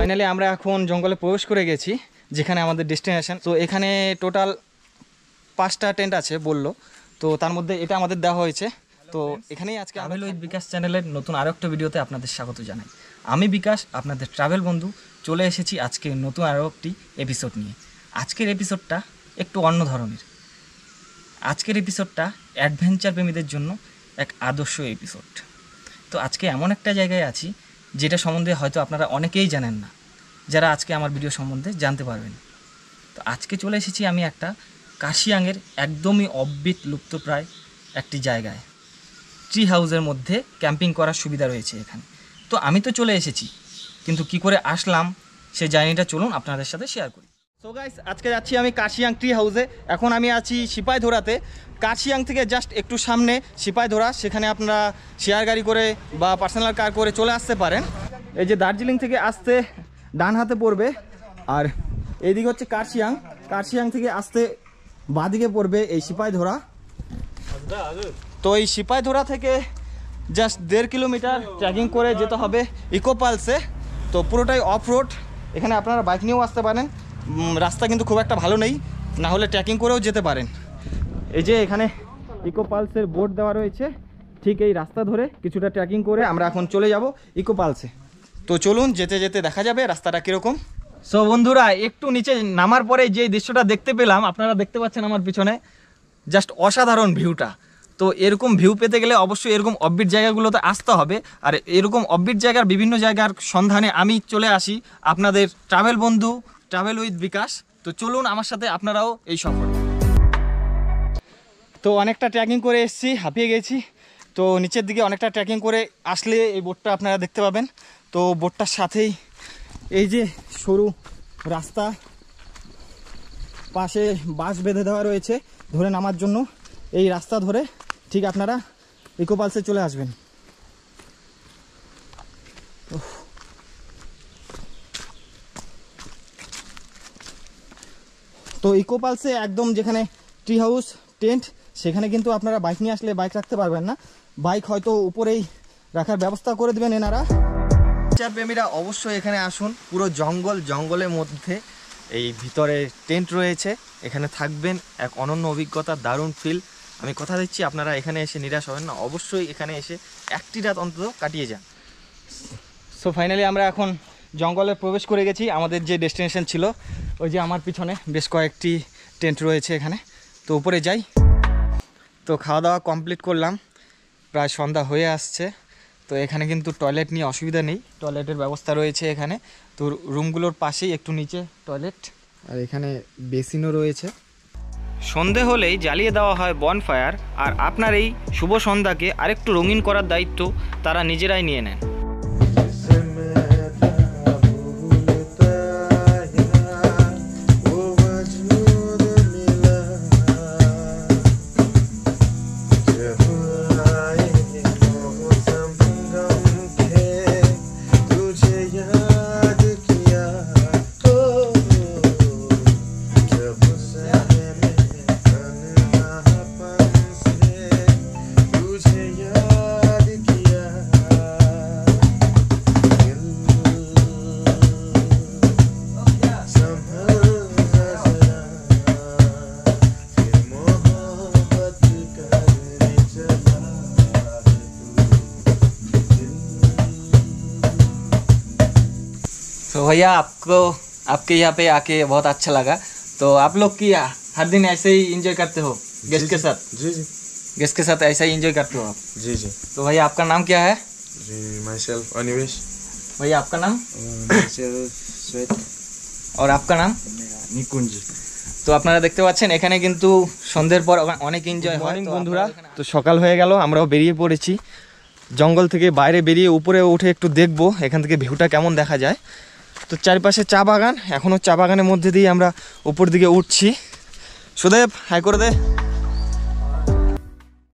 Finally আমরা এখন জঙ্গলে প্রবেশ করে গেছি, যেখানে আমাদের ডেস্টিনেশন। তো এখানে টোটাল 5টা টেন্ট আছে বললো, তো তার মধ্যে এটা আমাদের দেওয়া হয়েছে। তো এখানেই আজকে ট্রাভেল উইথ বিকাশ চ্যানেলের নতুন আরও একটা ভিডিওতে আপনাদের স্বাগত জানাই। আমি বিকাশ, আপনাদের ট্রাভেল বন্ধু, চলে এসেছি আজকে নতুন আরও একটি এপিসোড নিয়ে। আজকের এপিসোডটা একটু অন্য ধরনের। আজকের এপিসোডটা অ্যাডভেঞ্চার প্রেমীদের জন্য এক আদর্শ এপিসোড। তো আজকে এমন একটা জায়গায় আছি যেটা সম্বন্ধে হয়তো আপনারা অনেকেই জানেন না, যারা আজকে আমার ভিডিও সম্বন্ধে জানতে পারবেন। তো আজকে চলে এসেছি আমি একটা কাশিয়াংয়ের একদমই অফবিট লুপ্তপ্রায় একটি জায়গায়। ট্রি হাউসের মধ্যে ক্যাম্পিং করার সুবিধা রয়েছে এখানে। তো আমি তো চলে এসেছি, কিন্তু কি করে আসলাম সেই জার্নিটা চলুন আপনাদের সাথে শেয়ার করি। সো গাইস, আজকে যাচ্ছি আমি কাশিয়াং ট্রি হাউসে। এখন আমি আছি সিপাহীধরাতে। কাশিয়াং থেকে জাস্ট একটু সামনে সিপাহীধরা, সেখানে আপনারা শেয়ার গাড়ি করে বা পার্সোনাল কার করে চলে আসতে পারেন। এই যে দার্জিলিং থেকে আসতে ডান হাতে পড়বে, আর এইদিকে হচ্ছে কাশিয়াং। কাশিয়াং থেকে আসতে বাঁদিকে পড়বে এই সিপাহীধরা। তো এই সিপাহীধরা থেকে জাস্ট 1.5 কিলোমিটার ট্রেকিং করে যেতে হবে ইকো পালসে। তো পুরোটাই অফ রোড, এখানে আপনারা বাইক নিয়েও আসতে পারেন। রাস্তা কিন্তু খুব একটা ভালো নেই, না হলে ট্রেকিং করেও যেতে পারেন। এই যে এখানে ইকো পালসের বোর্ড দেওয়া রয়েছে, ঠিক এই রাস্তা ধরে কিছুটা ট্রেকিং করে আমরা এখন চলে যাব ইকো পালসে। তো চলুন, যেতে যেতে দেখা যাবে রাস্তাটা কীরকম। সো বন্ধুরা, একটু নিচে নামার পরে যে দৃশ্যটা দেখতে পেলাম, আপনারা দেখতে পাচ্ছেন আমার পিছনে, জাস্ট অসাধারণ ভিউটা। তো এরকম ভিউ পেতে গেলে অবশ্যই এরকম অফবিট জায়গাগুলোতে আসতে হবে। আর এরকম অফবিট জায়গার বিভিন্ন জায়গার সন্ধানে আমি চলে আসি, আপনাদের ট্রাভেল বন্ধু, ট্রাভেল উইথ বিকাশ। তো চলুন আমার সাথে আপনারাও এই সফর। তো অনেকটা ট্রেকিং করে এসেছি, হাঁপিয়ে গেছি। তো নিচের দিকে অনেকটা ট্রেকিং করে আসলে এই বোটটা আপনারা দেখতে পাবেন। তো বোটটার সাথেই এই যে সরু রাস্তা, পাশে বাঁশ বেঁধে দেওয়া রয়েছে ধরে নামার জন্য। এই রাস্তা ধরে ঠিক আপনারা ইকো পালসে চলে আসবেন। তো ইকো পালসে একদম যেখানে ট্রি হাউস টেন্ট, সেখানে কিন্তু আপনারা বাইক নিয়ে আসলে বাইক রাখতে পারবেন না। বাইক হয়তো উপরেই রাখার ব্যবস্থা করে দেবেন এনারা। নেচার প্রেমীরা অবশ্যই এখানে আসুন। পুরো জঙ্গলের মধ্যে এই ভিতরে টেন্ট রয়েছে, এখানে থাকবেন, এক অনন্য অভিজ্ঞতা, দারুণ ফিল। আমি কথা দিচ্ছি আপনারা এখানে এসে নিরাশ হবেন না, অবশ্যই এখানে এসে একটি রাত অন্তত কাটিয়ে যান। সো ফাইনালি আমরা এখন জঙ্গলে প্রবেশ করে গেছি। আমাদের যে ডেস্টিনেশন ছিল, ওই যে আমার পিছনে বেশ কয়েকটি টেন্ট রয়েছে এখানে। তো উপরে যাই। তো খাওয়া দাওয়া কমপ্লিট করলাম, প্রায় সন্ধ্যা হয়ে আসছে। তো এখানে কিন্তু টয়লেট নিয়ে অসুবিধা নেই, টয়লেটের ব্যবস্থা রয়েছে এখানে। তো রুমগুলোর পাশেই একটু নিচে টয়লেট, আর এখানে বেসিনও রয়েছে। সন্ধে হলেই জ্বালিয়ে দেওয়া হয় বনফায়ার, আর আপনার এই শুভ সন্ধ্যাকে আরেকটু রঙিন করার দায়িত্ব তারা নিজেরাই নিয়ে নেন। तो भैया, आपको आपके यहाँ पे आके बहुत अच्छा लगा। तो आप लोग की हर दिन ऐसे ही एंजॉय करते हो गेस्ट के साथ? जी जी, गेस्ट के साथ ऐसा ही एंजॉय करते हो आप? जी जी। तो भैया आपका नाम क्या है? जी, माई सेल्फ अनिवेश। भैया आपका नाम? श्वेत। और आपका नाम? নিকুঞ্জ। তো আপনারা দেখতে পাচ্ছেন এখানে কিন্তু সন্ধ্যের পর অনেক এনজয় হয়। বন্ধুরা, তো সকাল হয়ে গেল, আমরাও বেরিয়ে পড়েছি। জঙ্গল থেকে বাইরে বেরিয়ে উপরে উঠে একটু দেখবো এখান থেকে ভিউটা কেমন দেখা যায়। তো চারপাশে চা বাগান, এখনও চা বাগানের মধ্যে দিয়ে আমরা উপর দিকে উঠছি। সুদেব, হাই করে দে।